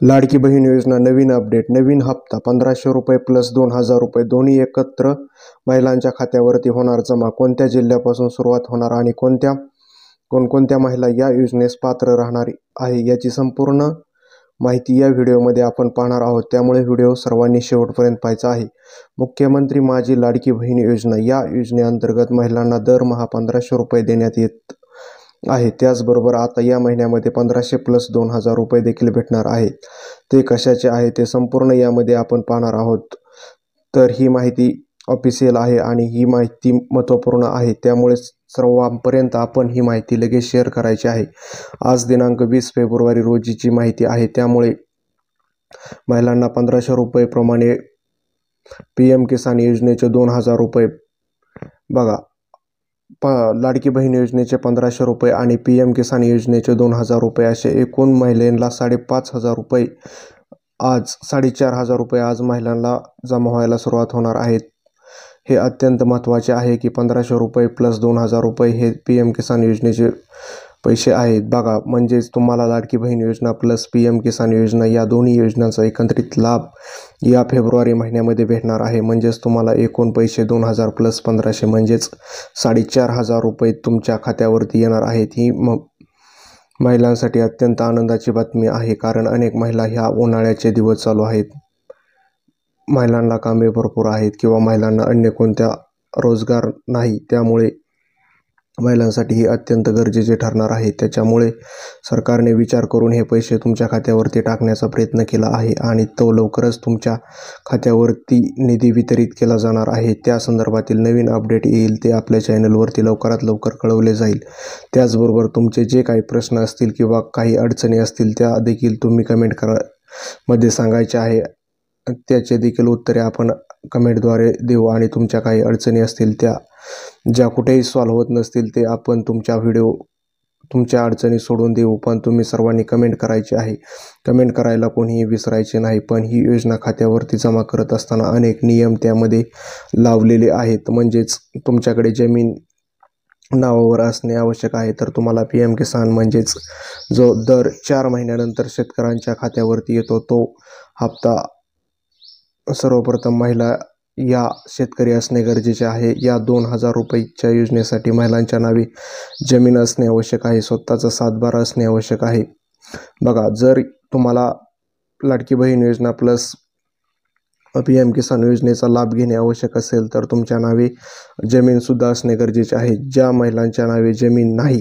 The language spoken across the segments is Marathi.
लाडकी बहीण योजना नवीन अपडेट. नवीन हप्ता 1500 रुपये प्लस 2000 रुपये दोन्ही एकत्र महिलांच्या खात्यावरती होणार जमा. कोणत्या जिल्ह्यापासून सुरुवात होणार आणि कोणकोणत्या महिला या योजनेस पात्र राहणार आहे याची संपूर्ण माहिती या व्हिडिओमध्ये आपण पाहणार आहोत, त्यामुळे व्हिडिओ सर्वांनी शेवटपर्यंत पाहायचा आहे. मुख्यमंत्री माझी लाडकी बहीण योजना. या योजनेअंतर्गत महिलांना दरमहा 1500 रुपये देण्यात येत आहे. त्याचबरोबर आता या महिन्यामध्ये 1500 प्लस 2000 रुपये देखील भेटणार आहेत. ते कशाचे आहे ते संपूर्ण यामध्ये आपण पाहणार आहोत. तर ही माहिती ऑफिशियल आहे आणि ही माहिती महत्त्वपूर्ण आहे, त्यामुळे सर्वांपर्यंत आपण ही माहिती लगेच शेअर करायची आहे. आज दिनांक 20 फेब्रुवारी रोजीची माहिती आहे, त्यामुळे महिलांना 1500 रुपये प्रमाणे PM किसान योजनेचे 2000 रुपये बघा. लाडकी बहीण योजनेचे 1500 रुपये आणि PM किसान योजनेचे 2000 रुपये असे एकूण महिलांना 5500 रुपये आज 4500 रुपये आज महिलांना जमा व्हायला सुरुवात होणार आहेत. हे अत्यंत महत्त्वाचे आहे की 1500 रुपये प्लस 2000 रुपये हे PM किसान योजनेचे पैसे आहेत बघा. म्हणजेच तुम्हाला लाडकी बहीण योजना प्लस PM किसान योजना या दोन्ही योजनांचा एकत्रित लाभ या फेब्रुवारी महिन्यामध्ये भेटणार आहे. म्हणजेच तुम्हाला एकूण पैसे 2000 प्लस 1500 म्हणजेच 4500 रुपये तुमच्या खात्यावरती येणार आहेत. ही महिलांसाठी अत्यंत आनंदाची बातमी आहे, कारण अनेक महिला ह्या उन्हाळ्याचे दिवस चालू आहेत, महिलांना कामे भरपूर आहेत किंवा महिलांना अन्य कोणत्या रोजगार नाही, त्यामुळे महिलांसाठी ही अत्यंत गरजेचे ठरणार आहे. त्याच्यामुळे सरकारने विचार करून हे पैसे तुमच्या खात्यावरती टाकण्याचा प्रयत्न केला आहे आणि तो लवकरच तुमच्या खात्यावरती निधी वितरित केला जाणार आहे. त्या संदर्भातील नवीन अपडेट येईल ते आपल्या चॅनलवरती लवकरात लवकर कळवले जाईल. त्याचबरोबर तुमचे जे काही प्रश्न असतील किंवा काही अडचणी असतील त्या देखील तुम्ही कमेंट मध्ये सांगायचे आहे. त्याचे देखील उत्तरे आपण कमेंटद्वारे देऊ आणि तुमच्या काही अडचणी असतील त्या ज्या कुठेही सॉल्व्ह होत नसतील ते आपण तुमच्या अडचणी सोडून देऊ, पण तुम्ही सर्वांनी कमेंट करायची आहे. कमेंट करायला कोणीही विसरायचे नाही. पण ही योजना खात्यावरती जमा करत असताना अनेक नियम त्यामध्ये लावलेले आहेत. म्हणजेच तुमच्याकडे जमीन नावावर असणे आवश्यक आहे. तर तुम्हाला PM किसान म्हणजेच जो दर 4 महिन्यानंतर शेतकऱ्यांच्या खात्यावरती येतो तो हप्ता सर्वप्रथम महिला या शेतकरी असणे गरजेचे आहे. या 2000 रुपयाच्या योजनेसाठी महिलांच्या नावे जमीन असणे आवश्यक आहे, स्वतःचा सातबारा असणे आवश्यक आहे बघा. जर तुम्हाला लाडकी बहीण योजना प्लस PM किसान योजनेचा लाभ घेणे आवश्यक असेल तर तुमच्या नावे जमीनसुद्धा असणे गरजेचे आहे. ज्या महिलांच्या नावे जमीन नाही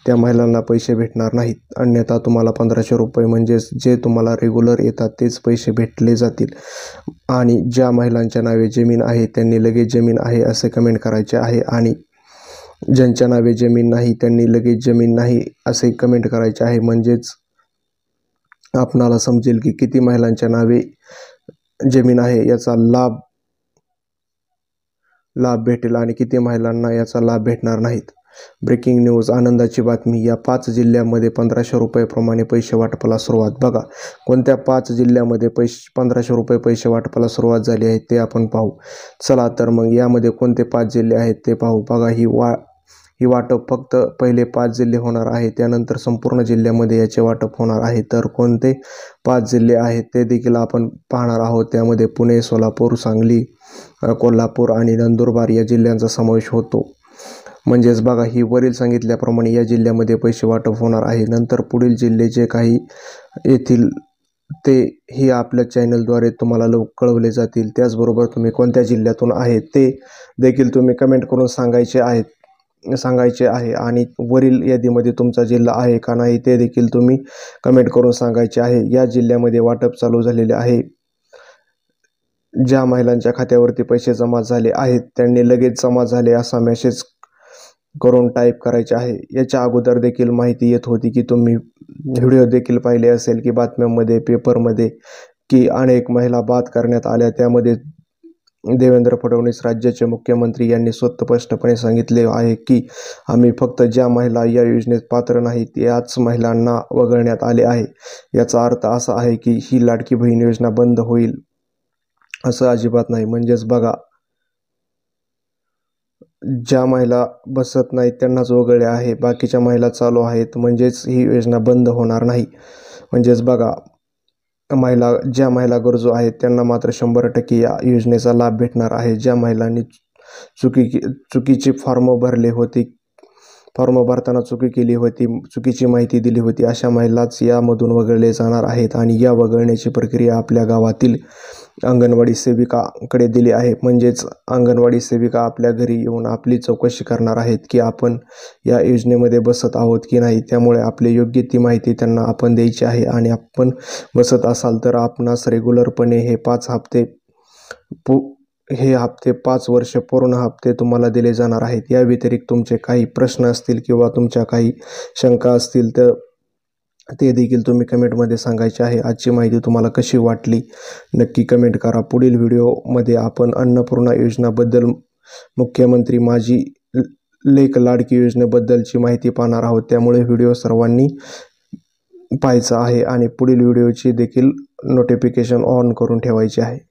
त्या महिलांना पैसे भेटणार नाहीत, अन्यथा तुम्हाला 1500 रुपये म्हणजेच जे तुम्हाला रेग्युलर येतात तेच पैसे भेटले जातील. आणि ज्या महिलांच्या नावे जमीन आहे त्यांनी लगेच जमीन आहे असे कमेंट करायचे आहे आणि ज्यांच्या नावे जमीन नाही त्यांनी लगेच जमीन नाही असे कमेंट करायचे आहे. म्हणजेच आपणाला समजेल की किती महिलांच्या नावे जमीन आहे याचा लाभ भेटेल आणि किती महिलांना याचा लाभ भेटणार नाहीत. ब्रेकिंग न्यूज, आनंदाची बातमी. या 5 जिल्ह्यांमध्ये 1500 रुपये प्रमाणे पैसे वाटपाला सुरुवात बघा. कोणत्या 5 जिल्ह्यामध्ये 1500 रुपये पैसे वाटपाला सुरुवात झाली आहे ते आपण पाहू. चला तर मग यामध्ये कोणते 5 जिल्हे आहेत ते पाहू बघा. ही वाटप फक्त पहिले 5 जिल्हे होणार आहे, त्यानंतर संपूर्ण जिल्ह्यामध्ये याचे वाटप होणार आहे. तर कोणते 5 जिल्हे आहेत ते देखील आपण पाहणार आहोत. त्यामध्ये पुणे, सोलापूर, सांगली, कोल्हापूर आणि नंदुरबार या जिल्ह्यांचा समावेश होतो. म्हणजेच बघा, ही वरील सांगितल्याप्रमाणे या जिल्ह्यामध्ये पैसे वाटप होणार आहे. नंतर पुढील जिल्हे जे काही येथील ते ही आपल्या चॅनलद्वारे तुम्हाला कळवले जातील. त्याचबरोबर तुम्ही कोणत्या जिल्ह्यातून आहेत ते देखील तुम्ही कमेंट करून सांगायचे आहे आणि वरील यादीमध्ये तुमचा जिल्हा आहे का नाही ते देखील तुम्ही कमेंट करून सांगायचे आहे. या जिल्ह्यामध्ये वाटप चालू झालेले आहे. ज्या महिलांच्या खात्यावरती पैसे जमा झाले आहेत त्यांनी लगेच जमा झाले असा मेसेज करून टाईप करायचे आहे. याच्या अगोदर देखील माहिती येत होती की तुम्ही व्हिडिओ देखील पाहिले असेल की बातम्यांमध्ये, पेपरमध्ये की अनेक महिला बाद करण्यात आल्या. त्यामध्ये देवेंद्र फडणवीस राज्याचे मुख्यमंत्री यांनी स्पष्टपणे सांगितले आहे की आम्ही फक्त ज्या महिला या योजनेत पात्र नाहीत याच महिलांना वगळण्यात आले आहे. याचा अर्थ असा आहे की ही लाडकी बहीण योजना बंद होईल असं अजिबात नाही. म्हणजेच बघा, ज्या महिला बसत नाहीत त्यांनाच वगळले आहे, बाकीच्या महिला चालू आहेत. म्हणजेच ही योजना बंद होणार नाही. म्हणजेच बघा, ज्या महिला गरजू आहेत त्यांना मात्र 100% या योजनेचा लाभ भेटणार आहे. ज्या महिलांनी चुकीचे फॉर्म भरले होते, फॉर्म भरताना चुकी केली होती, चुकीची माहिती दिली होती, अशा महिलाच यामधून वगळले जाणार आहेत. आणि या वगळण्याची प्रक्रिया आपल्या गावातील अंगणवाडी सेविकाकडे दिली आहे. म्हणजेच अंगणवाडी सेविका आपल्या घरी येऊन आपली चौकशी करणार आहेत की आपण या योजनेमध्ये बसत आहोत की नाही. त्यामुळे आपली योग्य ती माहिती त्यांना आपण द्यायची आहे. आणि आपण बसत असाल तर आपणास रेग्युलरपणे हे 5 वर्ष पूर्ण हप्ते तुम्हाला दिले जाणार आहेत. या व्यतिरिक्त तुमचे काही प्रश्न असतील किंवा तुमच्या काही शंका असतील तर ते देखील तुम्ही कमेंटमध्ये सांगायचे आहे. आजची माहिती तुम्हाला कशी वाटली नक्की कमेंट करा. पुढील व्हिडिओमध्ये आपण अन्नपूर्णा योजनेबद्दल, मुख्यमंत्री माझी लेक लाडकी योजनेबद्दलची माहिती पाहणार आहोत. त्यामुळे व्हिडिओ सर्वांनी पाहायचा आहे आणि पुढील व्हिडिओची देखील नोटिफिकेशन ऑन करून ठेवायची आहे.